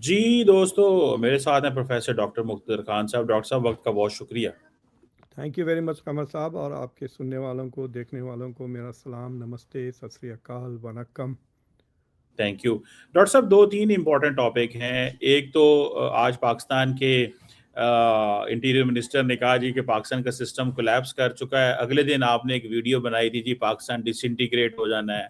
जी, दोस्तों, मेरे साथ हैं प्रोफ़ेसर डॉक्टर मुख्तार खान साहब। डॉक्टर साहब, वक़्त का बहुत शुक्रिया। थैंक यू वेरी मच कमर साहब, और आपके सुनने वालों को, देखने वालों को मेरा सलाम, नमस्ते, सत श्री अकाल, वनक्कम। Thank you. डॉक्टर साहब, 2-3 इम्पोर्टेंट टॉपिक हैं। एक तो आज पाकिस्तान के इंटीरियर मिनिस्टर ने कहा जी कि पाकिस्तान का सिस्टम कोलैप्स कर चुका है। अगले दिन आपने एक वीडियो बनाई थी जी, पाकिस्तान डिसइंटीग्रेट हो जाना है।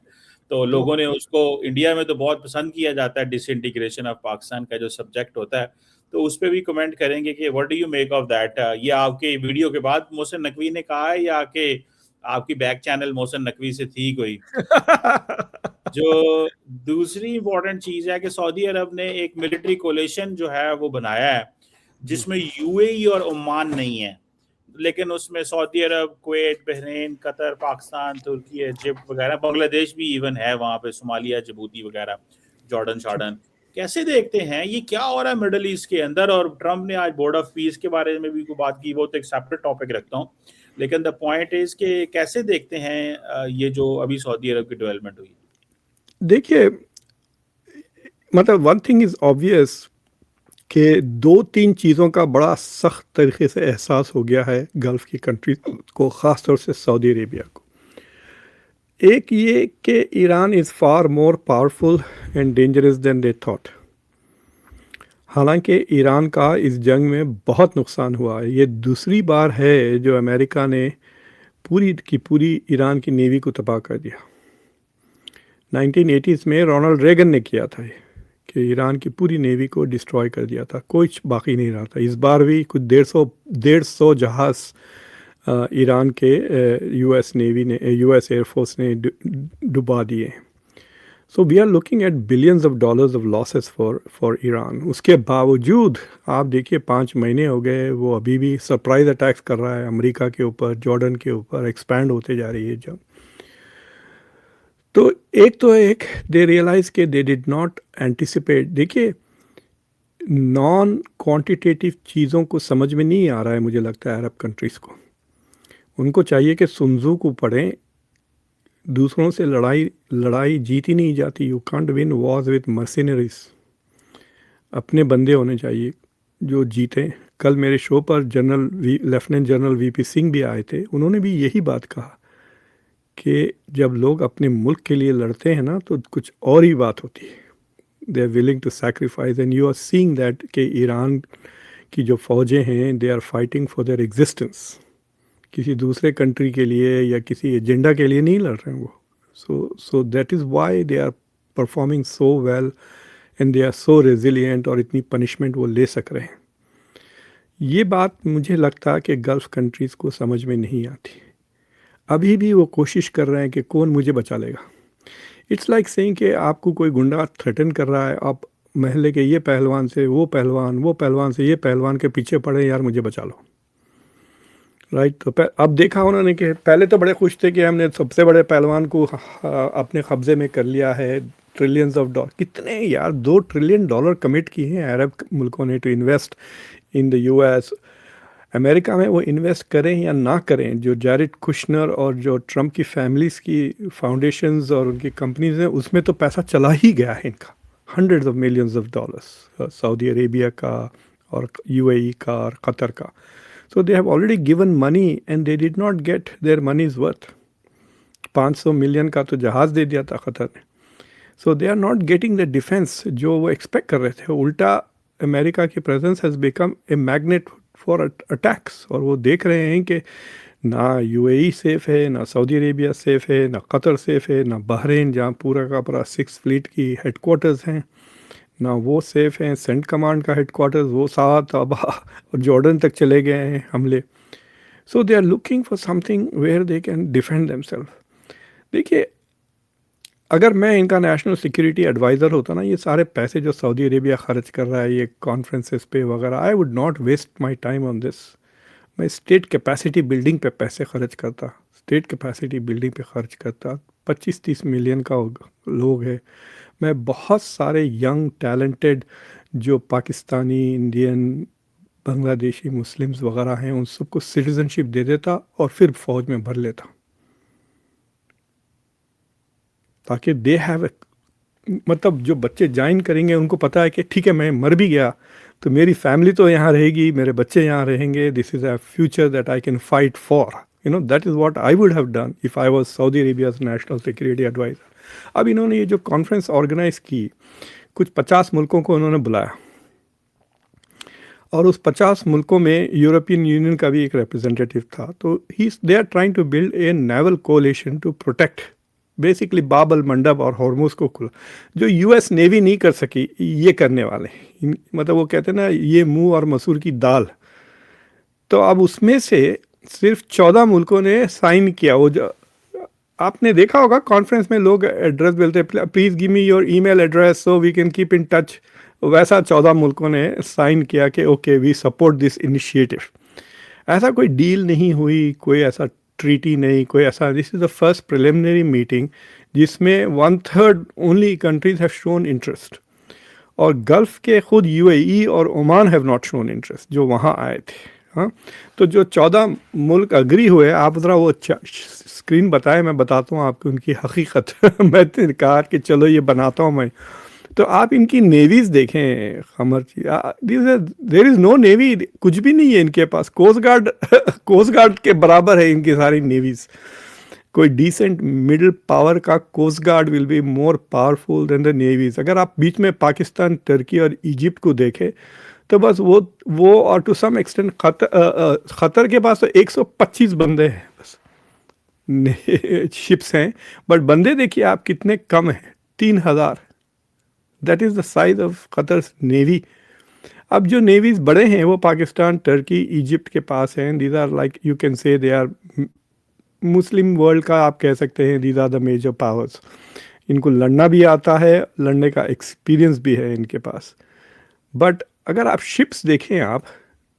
तो दो लोगों ने उसको, इंडिया में तो बहुत पसंद किया जाता है डिसइंटीग्रेशन ऑफ पाकिस्तान का जो सब्जेक्ट होता है, तो उस पे भी कमेंट करेंगे कि what do you make of that? ये आपके वीडियो के बाद मोहसिन नकवी ने कहा है या कि आपकी बैक चैनल मोहसिन नकवी से थी कोई? जो दूसरी इम्पोर्टेंट चीज़ है कि सऊदी अरब ने एक मिलिट्री कोलिशन जो है वो बनाया है, जी। जिसमें यूएई और ओमान नहीं है, लेकिन उसमें सऊदी अरब, कुवैत, बहरीन, कतर, पाकिस्तान, तुर्की, इजिप्ट वगैरह, बांग्लादेश भी इवन है वहाँ पे, सोमालिया, जिबूती वगैरह, जॉर्डन शॉर्डन। कैसे देखते हैं ये क्या हो रहा है मिडल ईस्ट के अंदर? और ट्रम्प ने आज बोर्ड ऑफ पीस के बारे में भी कोई बात की, वो तो एक सेपरेट टॉपिक रखता हूँ, लेकिन द पॉइंट इज कि कैसे देखते हैं ये जो अभी सऊदी अरब की डेवलपमेंट हुई? देखिए, मतलब वन थिंग इज ऑब्वियस कि दो तीन चीज़ों का बड़ा सख्त तरीके से एहसास हो गया है गल्फ़ की कंट्रीज को, ख़ास तौर से सऊदी अरेबिया को। एक ये कि Iran is far more powerful and dangerous than they thought. हालांकि ईरान का इस जंग में बहुत नुकसान हुआ है। ये दूसरी बार है जो अमेरिका ने पूरी की पूरी ईरान की नेवी को तबाह कर दिया। 1980s में रोनाल्ड रेगन ने किया था ये, कि ईरान की पूरी नेवी को डिस्ट्रॉय कर दिया था, कुछ बाकी नहीं रहा था। इस बार भी कुछ 150 जहाज़ ईरान के यूएस नेवी ने, यूएस एयरफोर्स ने डुबा दिए। So we are looking at billions of dollars of losses for Iran. उसके बावजूद आप देखिए 5 महीने हो गए, वो अभी भी सरप्राइज अटैक्स कर रहा है अमेरिका के ऊपर, जॉर्डन के ऊपर, एक्सपैंड होते जा रही है जंग। तो एक दे रियलाइज के दे डिड नॉट एंटिसिपेट। देखिए, नॉन क्वांटिटेटिव चीज़ों को समझ में नहीं आ रहा है मुझे लगता है अरब कंट्रीज़ को। उनको चाहिए कि सुनजू को पढ़ें, दूसरों से लड़ाई लड़ाई जीती नहीं जाती। You can't win Wars with Mercenaries. अपने बंदे होने चाहिए जो जीते। कल मेरे शो पर लेफ्टिनेंट जनरल वीपी सिंह भी आए थे, उन्होंने भी यही बात कहा कि जब लोग अपने मुल्क के लिए लड़ते हैं ना, तो कुछ और ही बात होती है। They are willing to sacrifice, and you are seeing that कि ईरान की जो फ़ौजें हैं, they are fighting for their existence. किसी दूसरे कंट्री के लिए या किसी एजेंडा के लिए नहीं लड़ रहे हैं वो। So that is why they are performing so well and they are so resilient, और इतनी पनिशमेंट वो ले सक रहे हैं। ये बात मुझे लगता है कि गल्फ़ कंट्रीज़ को समझ में नहीं आती। अभी भी वो कोशिश कर रहे हैं कि कौन मुझे बचा लेगा। इट्स लाइक सेइंग कि आपको कोई गुंडा थ्रेटन कर रहा है, आप महल्ले के ये पहलवान से वो पहलवान से ये पहलवान के पीछे पड़े, यार मुझे बचा लो। राइट। तो अब देखा उन्होंने कि पहले तो बड़े खुश थे कि हमने सबसे बड़े पहलवान को अपने कब्जे में कर लिया है। ट्रिलियंस ऑफ डॉलर, कितने यार, $2 ट्रिलियन कमिट किए हैं अरब मुल्कों ने to invest in the US. America में वो इन्वेस्ट करें या ना करें, जो जैरेड कुशनर और जो ट्रम्प की फैमिलीज़ की फाउंडेशंस और उनकी कंपनीज हैं, उसमें तो पैसा चला ही गया है इनका, hundreds of millions of dollars, Saudi Arabia का और यूएई का और कतर का। So they have already given money and they did not get their money is worth. 500 million का तो जहाज़ दे दिया था कतर ने। So they are not getting the defense जो वो एक्सपेक्ट कर रहे थे। उल्टा अमेरिका की presence has become a magnet for attacks, और वो देख रहे हैं कि ना यूएई सेफ़ है, ना सऊदी अरेबिया सेफ़ है, ना कतर सेफ़ है, ना बहरीन जहाँ पूरा का पूरा 6 फ्लीट की हेडक्वार्टर्स हैं, ना वो सेफ़ हैं। सेंट कमांड का हेडक्वार्टर्स वो साथ अब और जॉर्डन तक चले गए हैं हमले। So they are looking for something where they can defend themself. देखिए, अगर मैं इनका नेशनल सिक्योरिटी एडवाइज़र होता ना, ये सारे पैसे जो सऊदी अरेबिया ख़र्च कर रहा है ये कॉन्फ्रेंसेस पे वगैरह, I would not waste my time on this. मैं स्टेट कैपेसिटी बिल्डिंग पे पैसे खर्च करता, स्टेट कैपेसिटी बिल्डिंग पे खर्च करता। 25-30 मिलियन का लोग है। मैं बहुत सारे यंग टैलेंटेड जो पाकिस्तानी, इंडियन, बांग्लादेशी मुस्लिम्स वगैरह हैं, उन सबको सिटीज़नशिप दे देता और फिर फ़ौज में भर लेता, ताकि दे हैव मतलब जो बच्चे ज्वाइन करेंगे उनको पता है कि ठीक है मैं मर भी गया तो मेरी फैमिली तो यहाँ रहेगी, मेरे बच्चे यहाँ रहेंगे, this is a future that I can fight for, you know, that is what I would have done if I was Saudi Arabia's national security adviser. अब इन्होंने ये जो कॉन्फ्रेंस ऑर्गेनाइज की, कुछ 50 मुल्कों को उन्होंने बुलाया और उस 50 मुल्कों में यूरोपियन यूनियन का भी एक रिप्रेजेंटेटिव था। तो ही they are trying to build a naval coalition to protect basically Bab el Mandeb और हॉर्मुज को खुला, जो यूएस नेवी नहीं कर सकी ये करने वाले। मतलब वो कहते हैं ना, ये मुंह और मसूर की दाल। तो अब उसमें से सिर्फ 14 मुल्कों ने साइन किया। वो जो आपने देखा होगा कॉन्फ्रेंस में लोग एड्रेस बोलते हैं, please give me your email address so we can keep in touch, वैसा 14 मुल्कों ने साइन किया कि okay we support this initiative. ऐसा कोई डील नहीं हुई, कोई ऐसा ट्रीटी नहीं, कोई ऐसा, this is the first preliminary meeting जिसमें 1/3 only countries have shown interest, और गल्फ़ के खुद यूएई और Oman have not shown interest जो वहाँ आए थे। हाँ, तो जो 14 मुल्क अग्री हुए, आप ज़रा वो स्क्रीन बताएं, मैं बताता हूँ आपको उनकी हकीकत। मैं कहा कि चलो ये बनाता हूँ मैं। तो आप इनकी नेवीज़ देखें, खमर देयर इज़ नो नेवी, कुछ भी नहीं है इनके पास। कोस्ट गार्ड के बराबर है इनकी सारी नेवीज़। कोई डिसेंट मिडिल पावर का coast guard will be more powerful than the navies. अगर आप बीच में पाकिस्तान, टर्की और इजिप्ट को देखें तो बस वो और टू सम एक्सटेंट खतर के पास तो 125 बंदे हैं बस, शिप्स हैं, बट बंदे देखिए आप कितने कम हैं, 3000। That is the size of Qatar navy. अब जो नेवीज बड़े हैं वो पाकिस्तान, टर्की, इजिप्ट के पास हैं। These are like, you can say they are Muslim world का, आप कह सकते हैं these are the major powers. इनको लड़ना भी आता है, लड़ने का एक्सपीरियंस भी है इनके पास। बट अगर आप शिप्स देखें आप,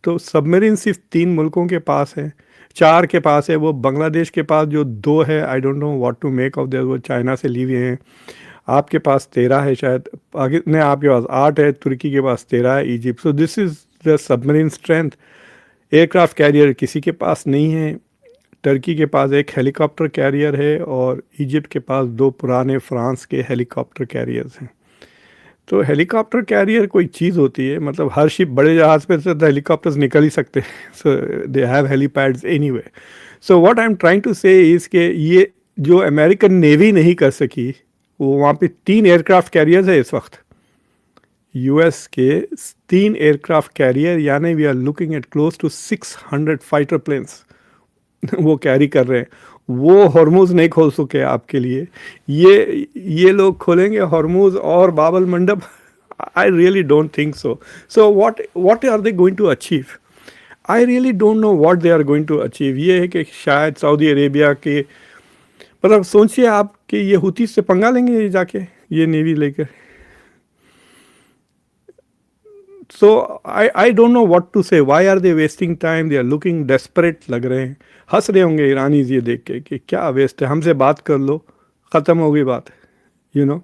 तो सबमरीन सिर्फ 3 मुल्कों के पास है, 4 के पास है। वो बांग्लादेश के पास जो 2 है, I don't know what to make of there, वो चाइना से ली हुए हैं। आपके पास 13 है शायद, पाकिस्तान आपके पास 8 है, तुर्की के पास 13 है, Egypt. So this is the submarine strength. Aircraft carrier किसी के पास नहीं है। टर्की के पास एक हेलीकॉप्टर कैरियर है और इजिप्ट के पास 2 पुराने फ्रांस के हेलीकॉप्टर कैरियर्स हैं। तो हेलीकॉप्टर कैरियर कोई चीज़ होती है, मतलब हर शिप, बड़े जहाज़ पे से तो हेलीकॉप्टर्स निकल ही सकते हैं। So they have helipads anyway. So what I am trying to say is के ये जो अमेरिकन नेवी नहीं कर सकी, वो वहाँ पे 3 एयरक्राफ्ट कैरियर्स है इस वक्त यूएस के, 3 एयरक्राफ्ट कैरियर, यानी we are looking at close to 600 fighter planes वो कैरी कर रहे हैं। वो हॉर्मुज नहीं खोल सके आपके लिए, ये लोग खोलेंगे हॉर्मुज और Bab el Mandeb. I really don't think so. So what are they going to achieve? I really don't know what they are going to achieve. ये है कि शायद सऊदी अरेबिया के, मतलब सोचिए आप कि ये हुती से पंगा लेंगे जाके ये नेवी लेकर। So I don't know what to say. Why are they wasting time? They are looking desperate लग रहे हैं। हंस रहे होंगे ईरानीज ये देख के कि क्या वेस्ट है, हमसे बात कर लो, ख़त्म हो गई बात, यू नो।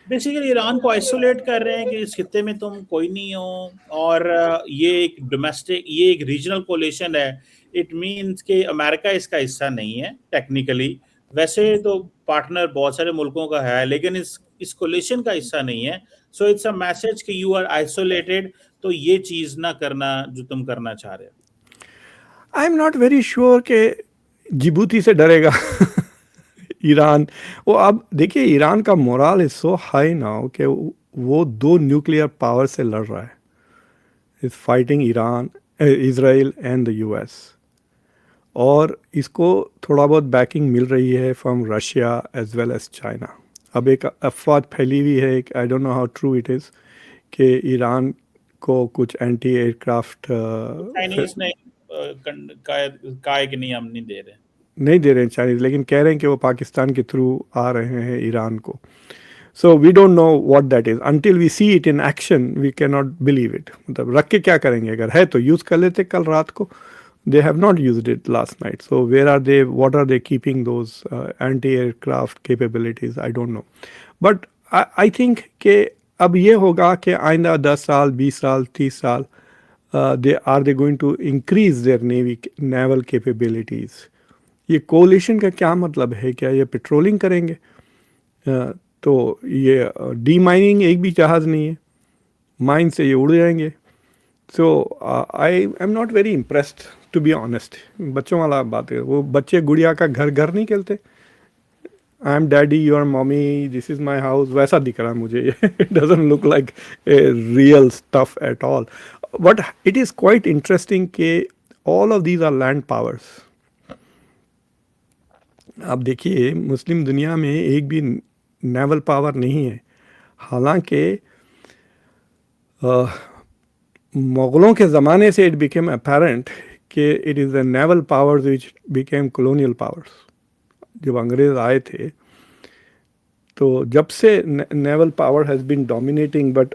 बेसिकली ईरान को आइसोलेट कर रहे हैं कि इस खित्ते में तुम कोई नहीं हो, और ये एक डोमेस्टिक, ये एक रीजनल कोलिशन है। इट मीन्स कि अमेरिका इसका हिस्सा नहीं है टेक्निकली। वैसे तो पार्टनर बहुत सारे मुल्कों का है, लेकिन इस कोलिशन का हिस्सा नहीं है। सो इट्स अ मैसेज कि यू आर आइसोलेटेड, तो ये चीज ना करना जो तुम करना चाह रहे हो। I am not very sure कि जिबूती से डरेगा ईरान। वो अब देखिए ईरान का morale is so high now कि वो 2 न्यूक्लियर पावर से लड़ रहा है, is fighting Iran, Israel and the US. और इसको थोड़ा बहुत बैकिंग मिल रही है from Russia as well as China. अब एक अफवाह फैली हुई है, I don't know how true it is, कि ईरान को कुछ एंटी एयरक्राफ्ट चाइनीज ने कहा कि नहीं, हम नहीं दे रहे हैं चाइनीज, लेकिन कह रहे हैं कि वो पाकिस्तान के थ्रू आ रहे हैं ईरान को। So we don't know what that is until we see it in action, we can not believe it. मतलब रख के क्या करेंगे? अगर है तो यूज़ कर लेते कल रात को। They have not used it last night. So where are they? What are they keeping those anti-aircraft capabilities? I don't know. But I think कि अब ये होगा कि आइंदा 10 साल, 20 साल, 30 साल, they going to increase their naval capabilities? ये कोलिशन का क्या मतलब है? क्या ये पेट्रोलिंग करेंगे? तो ये डी माइनिंग एक भी जहाज़ नहीं है, माइन से ये उड़ जाएंगे। So I am not very impressed to be honest. बच्चों वाला बात है, वो बच्चे गुड़िया का घर घर नहीं खेलते, I am daddy you are mummy this is my house, वैसा दिख रहा है मुझे ये। It doesn't look like a real stuff at all, but it is quite interesting कि all of these are land powers. आप देखिए मुस्लिम दुनिया में एक भी नेवल पावर नहीं है, हालांकि मुग़लों के ज़माने से इट बिकेम अपेरेंट कि it is the naval powers which became colonial powers. जब अंग्रेज़ आए थे तो जब से naval power has been dominating, but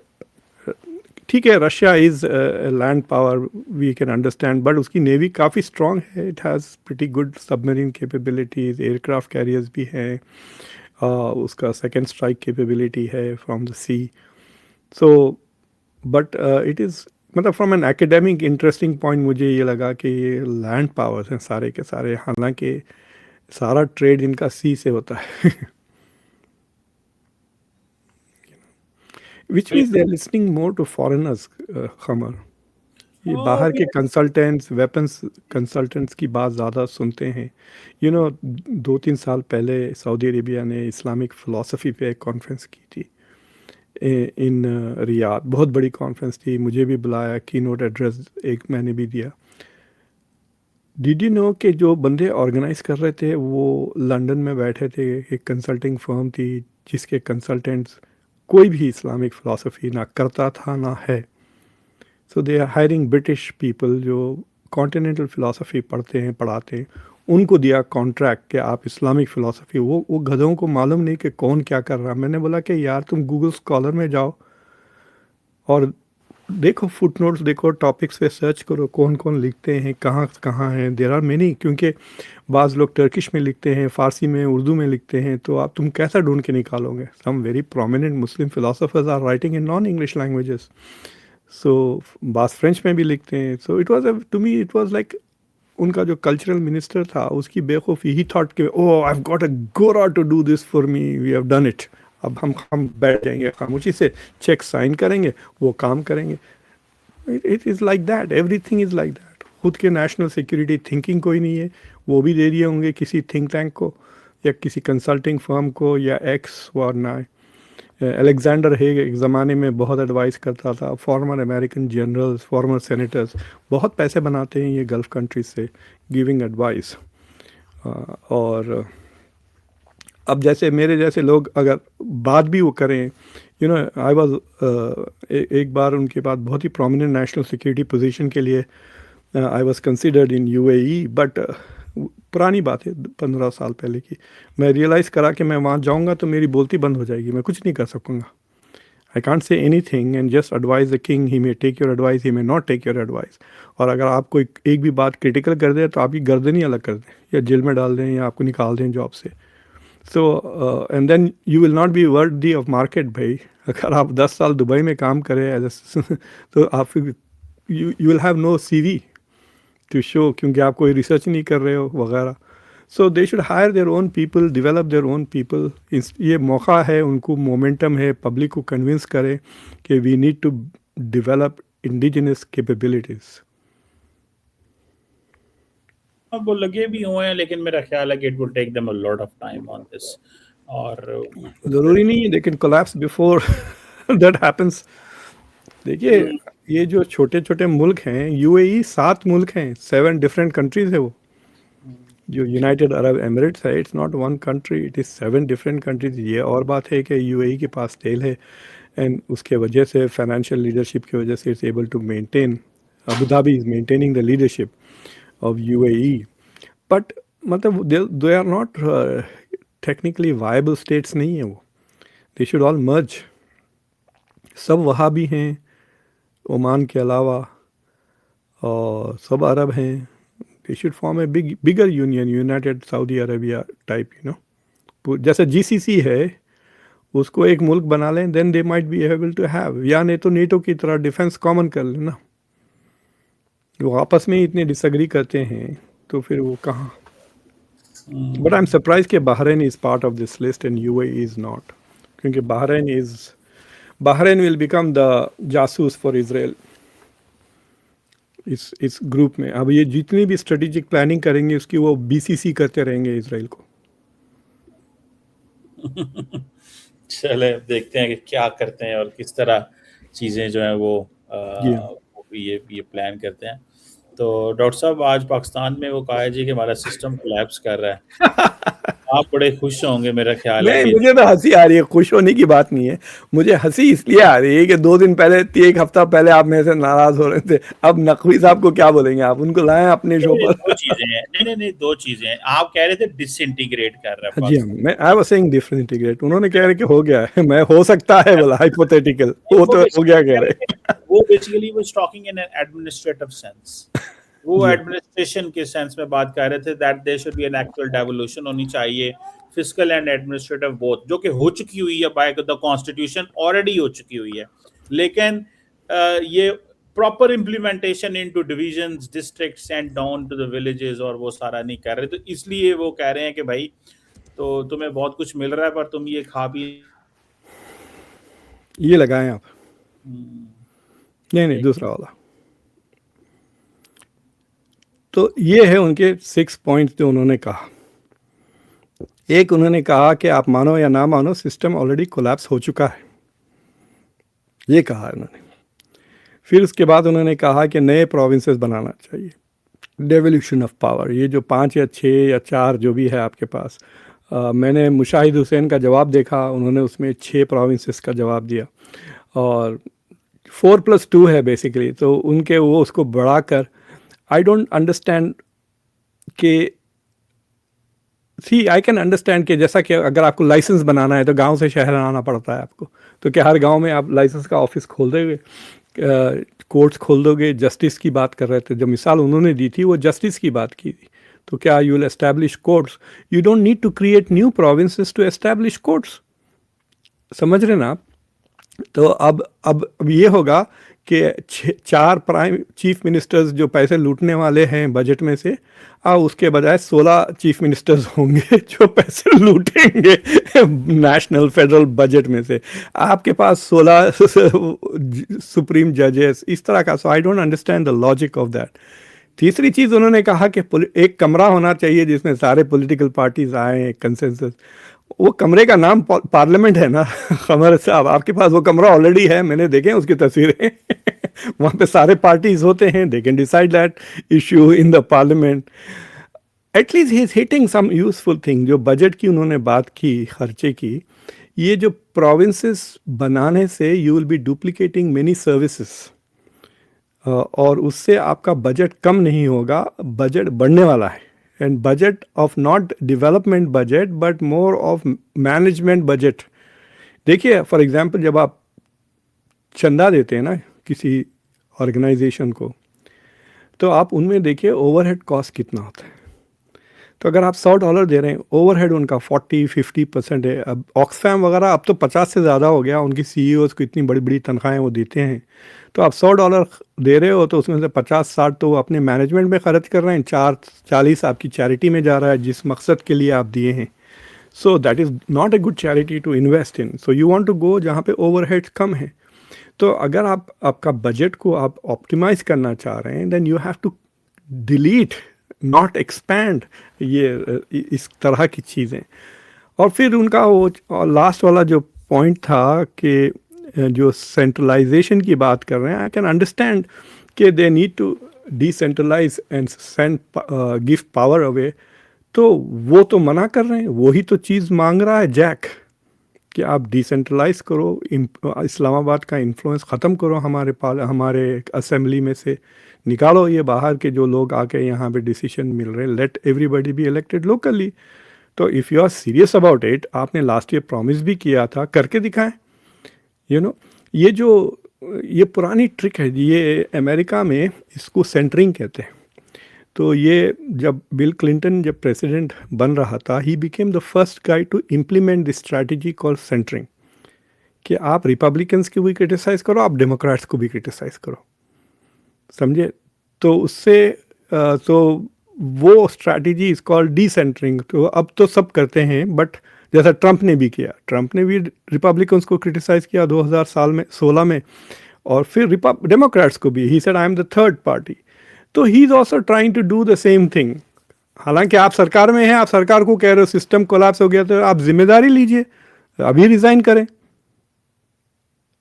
ठीक है Russia is land power we can understand, but उसकी नेवी काफ़ी स्ट्रॉन्ग है, it has pretty good submarine capabilities, aircraft carriers भी हैं, उसका सेकेंड स्ट्राइक कैपेबिलिटी है from the sea. So but it is मतलब from an academic interesting point मुझे ये लगा कि ये लैंड पावर्स हैं सारे के सारे, हालांकि सारा ट्रेड इनका सी से होता है। Which means they are listening more to foreigners खमर। ये बाहर के कंसल्टेंट्स, वेपन्स कंसल्टेंट्स की बात ज़्यादा सुनते हैं। यू नो 2-3 साल पहले सऊदी अरेबिया ने इस्लामिक फ़िलासफ़ी पे एक कॉन्फ्रेंस की थी इन रियाद, बहुत बड़ी कॉन्फ्रेंस थी, मुझे भी बुलाया, की नोट एड्रेस एक मैंने भी दिया। डिड यू नो कि जो बंदे ऑर्गेनाइज कर रहे थे वो लंदन में बैठे थे, एक कंसल्टिंग फर्म थी जिसके कंसल्टेंट्स कोई भी इस्लामिक फ़िलासफ़ी ना करता था ना है। So they are hiring British people जो कॉन्टिनेंटल फ़िलासफ़ी पढ़ते हैं पढ़ाते हैं, उनको दिया कॉन्ट्रैक्ट कि आप इस्लामिक फ़िलासफ़ी, वो गधों को मालूम नहीं कि कौन क्या कर रहा है। मैंने बोला कि यार तुम गूगल स्कॉलर में जाओ और देखो फुटनोट्स, देखो टॉपिक्स पे सर्च करो कौन कौन लिखते हैं, कहाँ कहाँ हैं, देर आर मेनी, क्योंकि बाज़ लोग टर्किश में लिखते हैं, फ़ारसी में, उर्दू में लिखते हैं, तो आप तुम कैसा ढूंढ के निकालोगे। Some very prominent Muslim philosophers are writing in non English languages, so बाज़ फ्रेंच में भी लिखते हैं। So it was to me it was like उनका जो कल्चरल मिनिस्टर था उसकी बेवकूफ़ी, ही थॉट कि ओह आई हैव गॉट अ गोरा to do this for me, we have done it, अब हम बैठ जाएंगे खामोशी से, चेक साइन करेंगे, वो काम करेंगे। It is like that, everything is like that. खुद के नेशनल सिक्योरिटी थिंकिंग कोई नहीं है, वो भी दे दिए होंगे किसी थिंक टैंक को या किसी कंसल्टिंग फर्म को या एक्स वर ना। अलेक्जेंडर हेग एक ज़माने में बहुत एडवाइस करता था, farmer American generals, farmer senators बहुत पैसे बनाते हैं ये गल्फ़ कंट्रीज से गिविंग एडवाइस। और अब जैसे मेरे जैसे लोग अगर बात भी वो करें, यू नो आई वाज एक बार उनके पास बहुत ही प्रोमिनेंट नेशनल सिक्योरिटी पोजीशन के लिए I was considered in UAE, but पुरानी बात है 15 साल पहले की। मैं रियलाइज़ करा कि मैं वहाँ जाऊँगा तो मेरी बोलती बंद हो जाएगी, मैं कुछ नहीं कर सकूँगा। I can't say anything and just advise the king, he may take your advice, he may not take your advice. और अगर आप कोई एक भी बात क्रिटिकल कर दे तो आपकी गर्दन ही अलग कर दें या जेल में डाल दें या आपको निकाल दें जॉब से। So and then you will not be worthy of market भाई। अगर आप 10 साल दुबई में काम करें तो आप you will have no CV to show, क्योंकि आप कोई रिसर्च नहीं कर रहे हो वगैरह। So they should hire their own people, develop their own people. ये मौका है उनको, मोमेंटम है, पब्लिक को कन्विंस करें कि we need to develop indigenous capabilities. अब वो लगे भी हुए हैं, लेकिन मेरा ख्याल है कि it will take them a lot of time on this. और ज़रूरी नहीं है, they can collapse before that happens. देखिए ये जो छोटे छोटे मुल्क हैं, यूएई 7 मुल्क हैं, 7 डिफरेंट कंट्रीज है वो। जो यूनाइटेड अरब एमिरेट्स है, it's not one country, it is 7 different countries. ये और बात है कि यूएई के पास तेल है एंड उसके वजह से फाइनेंशियल लीडरशिप की वजह से it's able to maintain, Abu Dhabi is maintaining the leadership of UAE, but मतलब they are not technically viable states नहीं है वो। They should all merge. सब वहाँ भी हैं ओमान के अलावा, और सब अरब हैं। They should form a bigger union, united Saudi Arabia type, you know, जैसे GCC है उसको एक मुल्क बना लें, then they might be able to have, या नहीं तो नेटो की तरह डिफेंस कॉमन कर लेना। वो आपस में ही इतने डिसएग्री करते हैं तो फिर वो कहाँ। बट आई एम सरप्राइज कि Bahrain is part of this list and UAE is not, क्योंकि बहरीन विल बिकम द जासूस फॉर इजराइल इस ग्रुप में। अब ये जितनी भी स्ट्रेटेजिक प्लानिंग करेंगे उसकी वो बीसीसी करते रहेंगे इजराइल को। चले देखते हैं कि क्या करते हैं और किस तरह चीज़ें जो हैं वो जी हाँ। वो ये प्लान करते हैं। तो डॉक्टर साहब आज पाकिस्तान में वो कहा है जी कि हमारा सिस्टम कोलैप्स कर रहा है। आप बड़े खुश होंगे मेरा ख्याल है नहीं, कि मुझे तो हंसी आ रही है, खुश होने की बात नहीं है। मुझे हंसी इसलिए आ रही है कि 2 दिन पहले, 1 हफ्ता पहले आप मेरे से नाराज हो रहे थे। अब नकवी साहब को क्या बोलेंगे आप? उनको लाएं अपने शो नहीं, पर। 2 चीज़ें हैं। नहीं, 2 चीज़ें हैं। आप कह रहे थे डिसइंटीग्रेट कर रहा है जी हाँ, पाकिस्तान। मैं आई वाज सेइंग डिसइंटीग्रेट, उन्होंने कह रहे कि हो गया है। मैं हो सकता है बोला, हाइपोथेटिकल, वो तो हो गया कह रहे। वो basically was talking in an administrative sense. वो जी हाँ। एडमिनिस्ट्रेशन के सेंस में बात कर रहे थे that there should be an actual devolution होनी चाहिए, फिस्कल एंड एडमिनिस्ट्रेटिव बोथ, जो कि हो चुकी हुई है बाय द कॉन्स्टिट्यूशन, ऑलरेडी हो चुकी हुई है। लेकिन ये proper implementation into divisions, districts and down to the villages और वो सारा नहीं कर रहे। तो इसलिए वो कह रहे हैं कि भाई तो तुम्हें बहुत कुछ मिल रहा है पर तुम ये खा पी ये लगाएं आप। नहीं, एक दूसरा वाला। तो ये है उनके 6 पॉइंट्स जो उन्होंने कहा। एक, उन्होंने कहा कि आप मानो या ना मानो, सिस्टम ऑलरेडी कोलैप्स हो चुका है, ये कहा उन्होंने। फिर उसके बाद उन्होंने कहा कि नए प्रोविंसेस बनाना चाहिए, डेवोल्यूशन ऑफ पावर। ये जो 5 या 6 या 4 जो भी है आपके पास, मैंने मुशाहिद हुसैन का जवाब देखा, उन्होंने उसमें 6 प्रोविंसेस का जवाब दिया और 4+2 है बेसिकली। तो उनके वो उसको बढ़ाकर, आई डोंट अंडरस्टैंड कि आई कैन अंडरस्टैंड कि जैसा कि अगर आपको लाइसेंस बनाना है तो गांव से शहर आना पड़ता है आपको, तो क्या हर गांव में आप लाइसेंस का ऑफिस खोल दोगे, कोर्ट्स खोल दोगे? जस्टिस की बात कर रहे थे, जो मिसाल उन्होंने दी थी वो जस्टिस की बात की थी। तो क्या you will establish courts? You don't need to create new provinces to establish courts. समझ रहे ना आप? तो अब ये होगा कि 4 प्राइम चीफ मिनिस्टर्स जो पैसे लूटने वाले हैं बजट में से, उसके बजाय 16 चीफ मिनिस्टर्स होंगे जो पैसे लूटेंगे नेशनल फेडरल बजट में से। आपके पास 16 सुप्रीम जजेस, इस तरह का। So I don't understand the logic of that. तीसरी चीज़ उन्होंने कहा कि एक कमरा होना चाहिए जिसमें सारे पॉलिटिकल पार्टीज आए, कंसेंसस। वो कमरे का नाम पार्लियामेंट है ना कमर साहब, आपके पास वो कमरा ऑलरेडी है, मैंने देखे हैं उसकी तस्वीरें वहाँ पे सारे पार्टीज होते हैं, they can decide that issue in the parliament. At least he is hitting some useful thing. जो बजट की उन्होंने बात की, खर्चे की, ये जो प्रोविंसेस बनाने से you will be duplicating many services, और उससे आपका बजट कम नहीं होगा, बजट बढ़ने वाला है। And budget of not development budget but more of management budget. देखिए फॉर एग्जांपल, जब आप चंदा देते हैं ना किसी ऑर्गेनाइजेशन को, तो आप उनमें देखिए ओवरहेड कॉस्ट कितना होता है। तो अगर आप $100 दे रहे हैं, ओवरहेड उनका 40-50% है। अब ऑक्सफैम वगैरह अब तो 50 से ज़्यादा हो गया, उनकी CEOs को इतनी बड़ी बड़ी तनख्वाहें वो देते हैं। तो आप $100 दे रहे हो तो उसमें से 50-60 तो अपने मैनेजमेंट में खर्च कर रहे हैं, 40 आपकी चैरिटी में जा रहा है जिस मकसद के लिए आप दिए हैं। So that is not a good charity to invest in. So you want to go जहाँ पे ओवरहेड्स कम है। तो अगर आप आपका बजट को आप ऑप्टिमाइज करना चाह रहे हैं, then you have to delete not expand ये इस तरह की चीज़ें। और फिर उनका वो लास्ट वाला जो पॉइंट था कि जो सेंट्रलाइजेशन की बात कर रहे हैं, आई कैन अंडरस्टैंड कि they need to decentralise and send give power away. तो वो तो मना कर रहे हैं, वही तो चीज़ मांग रहा है जैक कि आप डिसेंट्रलाइज करो, इस्लामाबाद का इन्फ्लुएंस ख़त्म करो, हमारे असेंबली में से निकालो ये बाहर के जो लोग आके यहाँ पे डिसीजन मिल रहे हैं, let everybody be elected locally. तो if you are serious about it, आपने लास्ट ईयर प्रॉमिस भी किया था, करके दिखाएं। ये पुरानी ट्रिक है, ये अमेरिका में इसको सेंटरिंग कहते हैं। तो ये जब बिल क्लिंटन जब प्रेसिडेंट बन रहा था, he became the first guy to implement this strategy called centering, कि आप रिपब्लिकन्स को भी क्रिटिसाइज़ करो, आप डेमोक्रेट्स को भी क्रिटिसाइज़ करो, समझे? तो उससे तो वो स्ट्रैटेजी इज कॉल्ड डिसेंटरिंग। तो अब तो सब करते हैं, बट जैसा ट्रंप ने भी किया। ट्रंप ने भी रिपब्लिकन्स को क्रिटिसाइज किया 2016 में, और फिर डेमोक्रेट्स को भी। He said I am the third party. तो he is also trying to do the same thing. हालांकि आप सरकार में हैं, आप सरकार को कह रहे हो सिस्टम कोलैप्स हो गया, तो आप जिम्मेदारी लीजिए, अभी रिजाइन करें।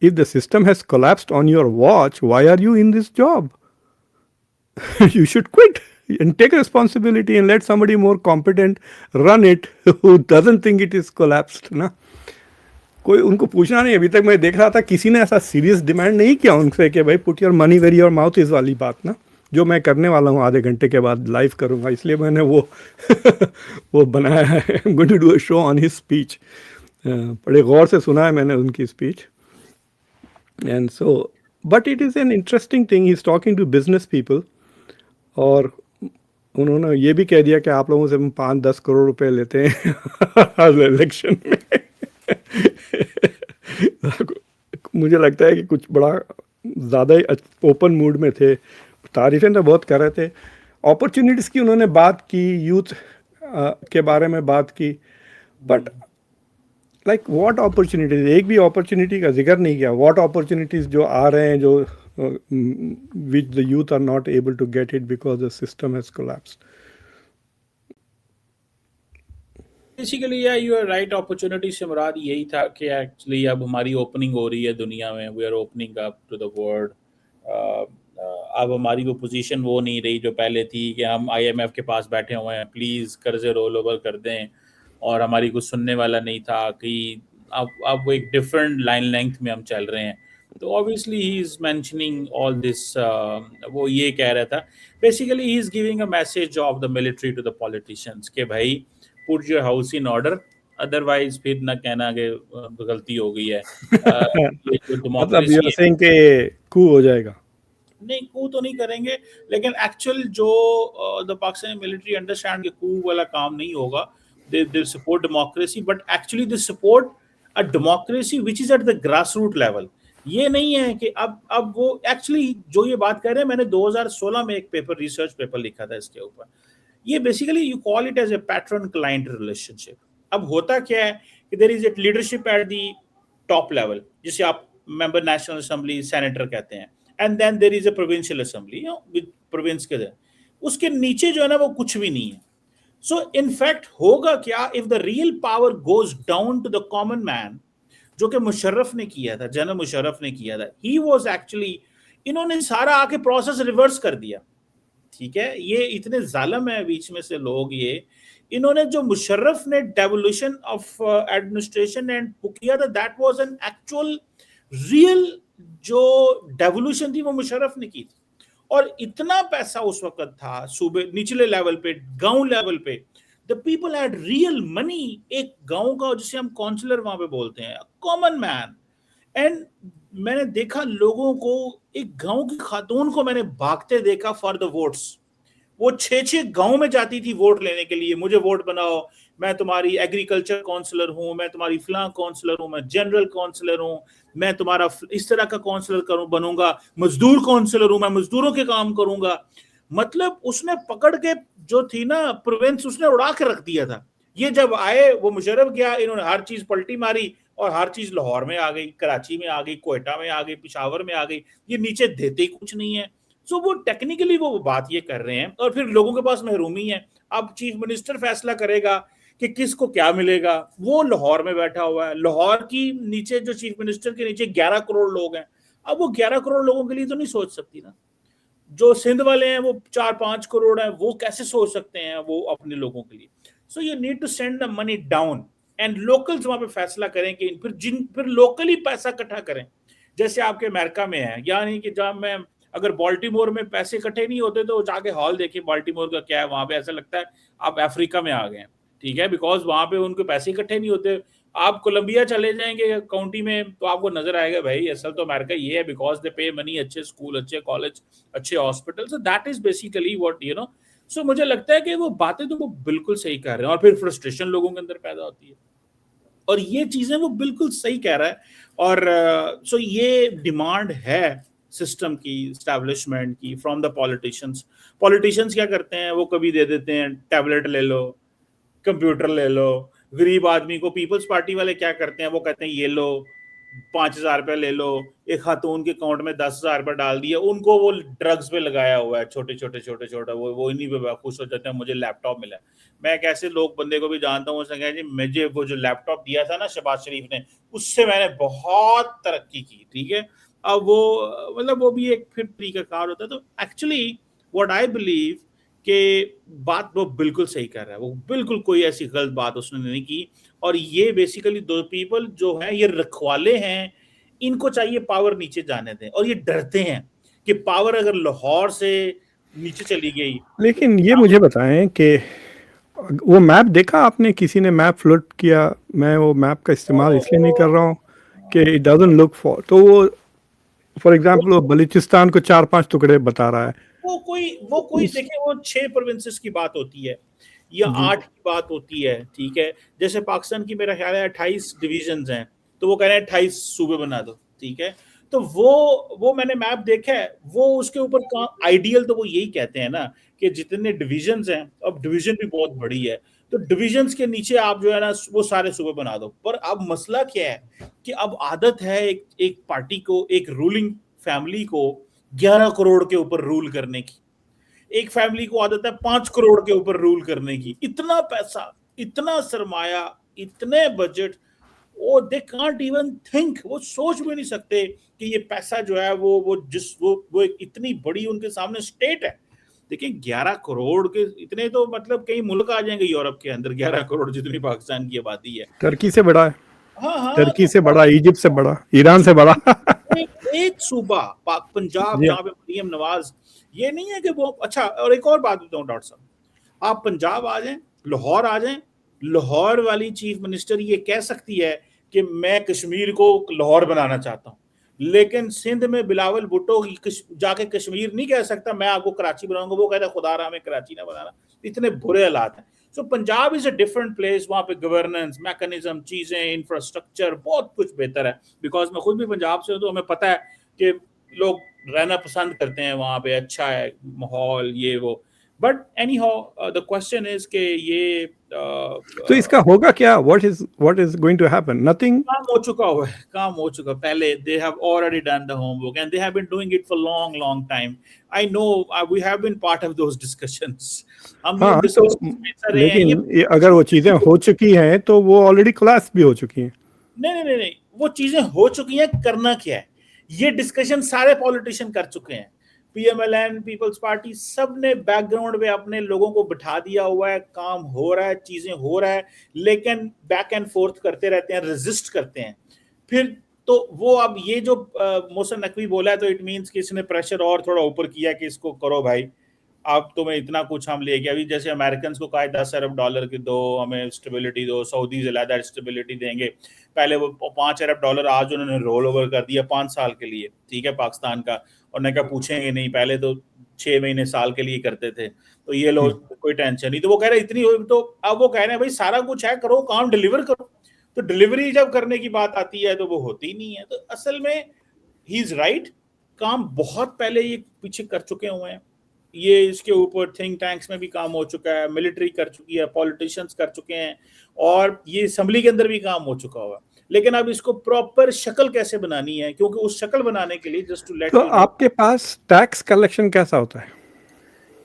If the system has collapsed on your watch, why are you in this job? You should quit and take responsibility and let somebody more competent run it who doesn't think it is collapsed ना। कोई उनको पूछना नहीं। अभी तक मैं देख रहा था किसी ने ऐसा सीरियस डिमांड नहीं किया उनसे कि भाई put your money where your mouth is वाली बात ना, जो मैं करने वाला हूँ आधे घंटे के बाद लाइव करूँगा, इसलिए मैंने वो वो बनाया है। I am going to do a show on his speech. बड़े गौर से सुना है मैंने उनकी speech. And so, but it is an interesting thing. He's talking to business people, और उन्होंने ये भी कह दिया कि आप लोगों से हम 5-10 करोड़ रुपए लेते हैं हर इलेक्शन में। मुझे लगता है कि कुछ बड़ा ज़्यादा ही ओपन मूड में थे, तारीफें तो बहुत कर रहे थे। अपॉर्चुनिटीज़ की उन्होंने बात की, यूथ के बारे में बात की, बट लाइक व्हाट अपॉर्चुनिटीज, एक भी अपॉर्चुनिटी का जिक्र नहीं किया। व्हाट अपॉर्चुनिटीज जो आ रहे हैं, जो which the youth are not able to get it because the system has collapsed. Basically yeah you are right, opportunity से मुराद यही था कि एक्चुअली अब हमारी ओपनिंग हो रही है दुनिया में, we are opening up to the world. अब हमारी वो पोजीशन वो नहीं रही जो पहले थी कि हम IMF के पास बैठे हुए हैं, प्लीज़ कर्जे रोल ओवर कर दें, और हमारी कुछ सुनने वाला नहीं था कि अब वो एक डिफरेंट लाइन लेंथ में हम चल रहे हैं। तो obviously he is mentioning all this, वो ये कह रहा था basically he is giving a message of the military to the politicians कि भाई put your house in order, otherwise फिर ना कहना कि गलती हो गई है। ये जो डेमोक्रेसी है, के कू हो जाएगा। नहीं कू तो नहीं करेंगे, लेकिन एक्चुअल जो द पाकिस्तानी मिलिट्री अंडरस्टैंड कि कू वाला काम नहीं होगा। they support democracy, but actually they support a democracy which is at the grassroots level. ये नहीं है कि अब वो एक्चुअली जो ये बात कर रहे हैं, मैंने 2016 में एक पेपर, रिसर्च पेपर लिखा था इसके ऊपर। ये basically you call it as a patron client relationship. अब होता क्या है कि there is a leadership at the top level, जिसे आप मेंबर नेशनल असेंबली, सेनेटर कहते हैं, and then there is a provincial assembly with province के, उसके नीचे जो है ना वो कुछ भी नहीं है। So in fact होगा क्या, if the real power goes down to the common man, जो कि मुशर्रफ ने किया था, जनरल मुशर्रफ ने किया था, he was actually, इन्होंने सारा आके प्रोसेस रिवर्स कर दिया। ठीक है, ये इतने जालिम है बीच में से लोग, ये इन्होंने जो मुशर्रफ ने डेवोल्यूशन ऑफ एडमिनिस्ट्रेशन एंड किया था, that was an actual real जो डेवोल्यूशन थी वो मुशर्रफ ने की थी। और इतना पैसा उस वक्त था सूबे निचले लेवल पे, गांव लेवल पे, the people had real money. एक गांव का जिसे हम काउंसलर वहां पे बोलते हैं, कॉमन मैन, एंड मैंने देखा लोगों को, एक गांव की खातून को मैंने भागते देखा फॉर द वोट्स। वो 6-6 गांव में जाती थी वोट लेने के लिए, मुझे वोट बनाओ, मैं तुम्हारी एग्रीकल्चर काउंसलर हूं, मैं तुम्हारी फलां काउंसलर हूं, मैं जनरल काउंसलर हूं, मैं तुम्हारा इस तरह का काउंसलर करूं बनूंगा, मजदूर काउंसलर हूं, मैं मजदूरों के काम करूंगा। मतलब उसने पकड़ के जो थी ना प्रोविंस, उसने उड़ा के रख दिया था। ये जब आए, वो मुशर्रफ गया, इन्होंने हर चीज पलटी मारी, और हर चीज लाहौर में आ गई, कराची में आ गई, कोयटा में आ गई, पिशावर में आ गई, ये नीचे देते ही कुछ नहीं है। सो वो टेक्निकली वो बात ये कर रहे हैं, और फिर लोगों के पास महरूमी है। अब चीफ मिनिस्टर फैसला करेगा कि किसको क्या मिलेगा, वो लाहौर में बैठा हुआ है, लाहौर की नीचे जो चीफ मिनिस्टर के नीचे 11 करोड़ लोग हैं। अब वो 11 करोड़ लोगों के लिए तो नहीं सोच सकती ना, जो सिंध वाले हैं वो 4-5 करोड़ हैं, वो कैसे सोच सकते हैं वो अपने लोगों के लिए। So you need to send the money down and locals वहां पे फैसला करें कि फिर लोकली पैसा इकट्ठा करें, जैसे आपके अमेरिका में है। यानी कि जब मैं, अगर बाल्टीमोर में पैसे इकट्ठे नहीं होते तो जाके हॉल देखिए बाल्टीमोर का क्या है, वहां पे ऐसा लगता है आप अफ्रीका में आ गए हैं। ठीक है, बिकॉज वहां पे उनके पैसे इकट्ठे नहीं होते। आप कोलंबिया चले जाएंगे काउंटी में तो आपको नजर आएगा भाई असल तो अमेरिका ये है, बिकॉज दे पे मनी, अच्छे स्कूल, अच्छे कॉलेज, अच्छे hospital. So that is basically what you know. So मुझे लगता है कि वो बातें तो वो बिल्कुल सही कर रहे हैं, और फिर फ्रस्ट्रेशन लोगों के अंदर पैदा होती है, और ये चीजें वो बिल्कुल सही कह रहा है। और सो ये डिमांड है सिस्टम की, स्टैब्लिशमेंट की, फ्रॉम द पॉलिटिशियंस। पॉलिटिशियंस क्या करते हैं, वो कभी दे देते हैं टैबलेट ले लो, कंप्यूटर ले लो, गरीब आदमी को पीपल्स पार्टी वाले क्या करते हैं, वो कहते हैं ये लो 5,000 रुपये ले लो, एक खातून के अकाउंट में 10,000 रुपये डाल दिया, उनको वो ड्रग्स पे लगाया हुआ है, छोटे छोटे वो इन्हीं पे खुश हो जाते हैं, मुझे लैपटॉप मिला। मैं एक ऐसे लोग बंदे को भी जानता हूँ, उसने कहा जी मुझे वो जो लैपटॉप दिया था ना शहबाज शरीफ ने, उससे मैंने बहुत तरक्की की, ठीक है। अब वो मतलब वो भी एक फिर तरीका कार होता है। तो एक्चुअली व्हाट आई बिलीव कि बात वो बिल्कुल सही कर रहा है, वो बिल्कुल कोई ऐसी गलत बात उसने नहीं की। और ये बेसिकली दो पीपल जो हैं ये रखवाले हैं, इनको चाहिए पावर नीचे जाने दें, और ये डरते हैं कि पावर अगर लाहौर से नीचे चली गई। लेकिन ये मुझे बताएं कि वो मैप देखा आपने, किसी ने मैप फ्लोट किया, मैं वो मैप का इस्तेमाल इसलिए नहीं कर रहा हूँ कि इट डजंट लुक फॉर, तो वो फॉर एग्जांपल वो बलूचिस्तान को 4-5 टुकड़े बता रहा है। वो कोई देखिए, वो 6 प्रोविंसेस की बात होती है या 8 की बात होती है, ठीक है। जैसे पाकिस्तान की मेरा ख्याल है 28 डिविजन्स हैं, तो वो कह रहे हैं 28 सूबे बना दो, ठीक है। तो वो मैंने मैप देखा है, वो उसके ऊपर काम आइडियल, तो वो यही कहते हैं ना कि जितने डिविजन्स हैं, अब डिवीजन भी बहुत बड़ी है, तो डिविजन्स के नीचे आप जो है ना वो सारे सूबे बना दो। पर अब मसला क्या है कि अब आदत है एक पार्टी को, एक रूलिंग फैमिली को 11 करोड़ के ऊपर रूल करने की, एक फैमिली को आदत है 5 करोड़ के ऊपर रूल करने की। इतना पैसा, इतना सरमाया, इतने बजट, वो दे कांट इवन थिंक, वो सोच भी नहीं सकते कि ये पैसा जो है वो इतनी बड़ी उनके सामने स्टेट है। देखिए 11 करोड़ के इतने तो मतलब कई मुल्क आ जाएंगे यूरोप के अंदर, 11 करोड़ जितनी पाकिस्तान की आबादी है। टर्की से बड़ा है, हाँ, टर्की तो से बड़ा, इजिप्ट से बड़ा, ईरान से बड़ा। एक सूबा पंजाब, जी जहाँ पे मरियम नवाज, ये नहीं है कि वो अच्छा। और एक और बात बताऊं डॉक्टर साहब, आप पंजाब आ जाएं, लाहौर आ जाएं, लाहौर वाली चीफ मिनिस्टर ये कह सकती है कि मैं कश्मीर को लाहौर बनाना चाहता हूँ, लेकिन सिंध में बिलावल भुट्टो जाके कश्मीर नहीं कह सकता मैं आपको कराची बनाऊंगा, वो कहता खुदा रहा हमें कराची ना बनाना। इतने बुरे हालात हैं। So Punjab is a different place, वहाँ पे गवर्नेंस मैकेनिज्म, चीजें, इंफ्रास्ट्रक्चर बहुत कुछ बेहतर है। बिकॉज मैं खुद भी पंजाब से हूँ, तो हमें पता है कि लोग रहना पसंद करते हैं वहाँ पे, अच्छा है माहौल, ये वो। But anyhow the question is कि ये तो इसका होगा क्या? What is going to happen? Nothing. काम हो चुका हुआ है, काम हो चुका पहले। They have already done the homework and they have been doing it for long time. I know, we have been part of those discussions. हम हाँ, तो डिस्कशंस में हिस्सा रहे हैं। लेकिन अगर वो चीजें हो चुकी हैं तो वो ऑलरेडी क्लास भी हो चुकी हैं। नहीं, वो चीजें हो चुकी हैं, करना क्या है, ये डिस्कशन सारे पॉलिटिशियन कर चुके हैं। पीएमएलएन, पीपल्स पार्टी, सब ने बैकग्राउंड में अपने लोगों को बिठा दिया हुआ है, काम हो रहा है, चीजें हो रहा है, लेकिन बैक एंड फोर्थ करते रहते हैं, रेजिस्ट करते हैं। फिर तो वो अब ये जो मोहसिन नकवी बोला है, तो इट मींस कि इसने प्रेशर और थोड़ा ऊपर किया कि इसको करो भाई, अब तुम्हें इतना कुछ हम लेके, अभी जैसे अमेरिकन को कहा 10 अरब डॉलर की दो, हमें स्टेबिलिटी दो, सऊदीज अलहदा स्टेबिलिटी देंगे। पहले वो 5 अरब डॉलर आज उन्होंने रोल ओवर कर दिया 5 साल के लिए, ठीक है, पाकिस्तान का। और उन्होंने कहा पूछेंगे नहीं, पहले तो 6 महीने साल के लिए करते थे, तो ये लोग कोई टेंशन नहीं। तो वो कह रहे इतनी, तो अब वो कह रहे हैं भाई सारा कुछ है, करो काम, डिलीवर करो। तो डिलीवरी जब करने की बात आती है तो वो होती नहीं है। तो असल में ही इज राइट, काम बहुत पहले ये पीछे कर चुके हुए हैं। ये इसके ऊपर थिंक टैंक्स में भी काम हो चुका है, मिलिट्री कर चुकी है, पॉलिटिशियंस कर चुके हैं, और ये असेंबली के अंदर भी काम हो चुका हुआ। लेकिन अब इसको प्रॉपर शक्ल कैसे बनानी है, क्योंकि उस शक्ल बनाने के लिए जस्ट टू लेट तो आपके पास टैक्स कलेक्शन कैसा होता है?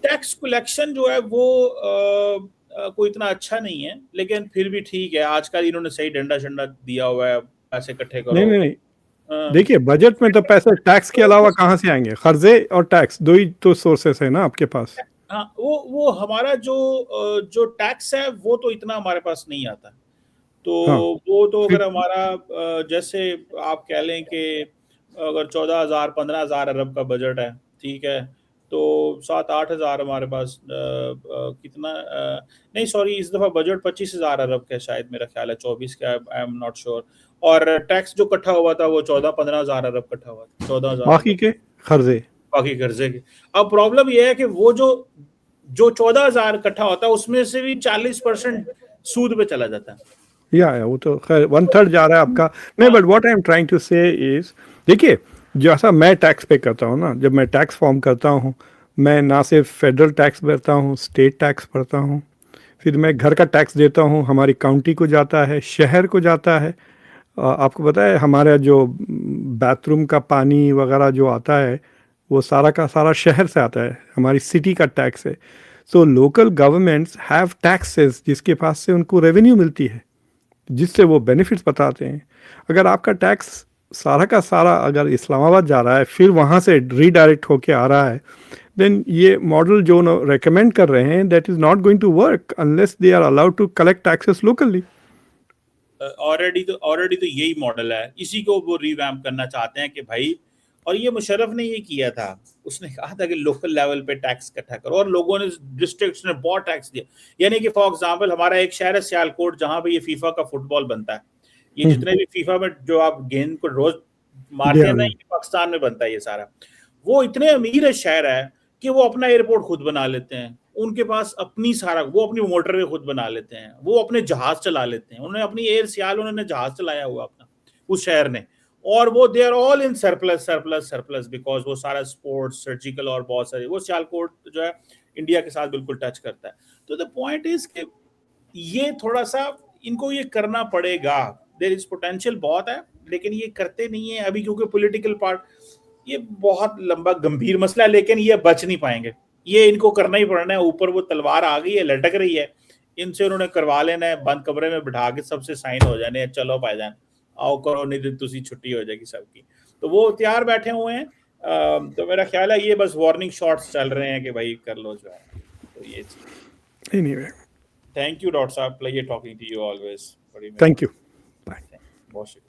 टैक्स कलेक्शन जो है वो कोई इतना अच्छा नहीं है, लेकिन फिर भी ठीक है। आजकल इन्होंने सही डंडा शंडा दिया हुआ है, पैसे इकट्ठे करो। नहीं, देखिए बजट में तो पैसे टैक्स के अलावा कहाँ से आएंगे? खर्चे और टैक्स, दो ही तो सोर्सेस है ना आपके पास। हाँ, वो हमारा जो टैक्स है वो तो इतना हमारे पास नहीं आता। तो हाँ, वो तो अगर हमारा जैसे आप कह लें कि अगर 14,000 15,000 अरब का बजट है, ठीक है, तो 7-8 हज़ार हमारे पास कितना नहीं सॉरी, इस दफ़ा बजट 25,000 अरब का शायद, मेरा ख्याल है 24 का, आई एम नॉट श्योर। और टैक्स जो इकट्ठा हुआ था वो 14-15 हज़ार अरब इकट्ठा हुआ था, 14,000 बाकी के खर्चे, बाकी कर्जे के। अब प्रॉब्लम ये है कि वो जो 14,000 इकट्ठा होता है उसमें से भी 40% सूद पे चला जाता है। या वो तो खैर 1/3 जा रहा है आपका। नहीं, but what I am trying to say is, देखिए जैसा मैं टैक्स पे करता हूँ ना, जब मैं टैक्स फॉर्म करता हूँ, मैं ना सिर्फ फेडरल टैक्स भरता हूँ, स्टेट टैक्स भरता हूँ, फिर मैं घर का टैक्स देता हूँ, हमारी काउंटी को जाता है, शहर को जाता है। आपको पता है हमारा जो बाथरूम का पानी वगैरह जो आता है वो सारा का सारा शहर से आता है, हमारी सिटी का टैक्स है। So local governments have taxes जिसके पास से उनको रेवेन्यू मिलती है, जिससे वो बेनिफिट्स बताते हैं। अगर आपका टैक्स सारा का सारा अगर इस्लामाबाद जा रहा है फिर वहाँ से रीडायरेक्ट होके आ रहा है, देन ये मॉडल जो रेकमेंड कर रहे हैं that is not going to work unless they are allowed to collect taxes locally. Already तो यही मॉडल है, इसी को वो रिवैम्प करना चाहते हैं कि भाई, और ये मुशर्रफ ने ये किया था, उसने कहा था कि लोकल लेवल पे टैक्स इकट्ठा करो, और लोगों ने डिस्ट्रिक्ट्स ने बहुत टैक्स दिया। यानी कि फॉर एग्जांपल हमारा एक शहर है सियालकोट, जहां पे ये फीफा का फुटबॉल बनता है, ये जितने भी फीफा में जो आप गेंद को रोज मारते हैं ना, ये पाकिस्तान में बनता है ये सारा। वो इतने अमीर है शहर है कि वो अपना एयरपोर्ट खुद बना लेते हैं, उनके पास अपनी सारा, वो अपनी मोटरवे खुद बना लेते हैं, वो अपने जहाज चला लेते हैं, उन्होंने अपनी एयर सियाल, उन्होंने जहाज चलाया हुआ अपना उस शहर ने, और वो they are all in surplus surplus surplus because वो सारा स्पोर्ट्स, सर्जिकल और बहुत सारे, वो सियालकोट जो है इंडिया के साथ बिल्कुल टच करता है। तो द पॉइंट इज कि ये थोड़ा सा इनको ये करना पड़ेगा, देयर इज पोटेंशियल बहुत है, लेकिन ये करते नहीं है अभी क्योंकि पॉलिटिकल पार्ट, ये बहुत लंबा गंभीर मसला है, लेकिन ये बच नहीं पाएंगे, ये इनको करना ही पड़ना है। ऊपर वो तलवार आ गई है, लटक रही है, इनसे उन्होंने करवा लेना है, बंद कमरे में बिठा के सबसे साइन हो जाने हैं, चलो भाईजान आओ करो, नहीं तो तुसी छुट्टी हो जाएगी सबकी। तो वो तैयार बैठे हुए हैं। तो मेरा ख्याल है ये बस वार्निंग शॉट्स चल रहे हैं कि भाई कर लो जो है। तो ये चीज। एनीवे, थैंक यू डॉक्टर साहब, pleasure talking to you always. Thank you, bye. बहुत शुक्रिया।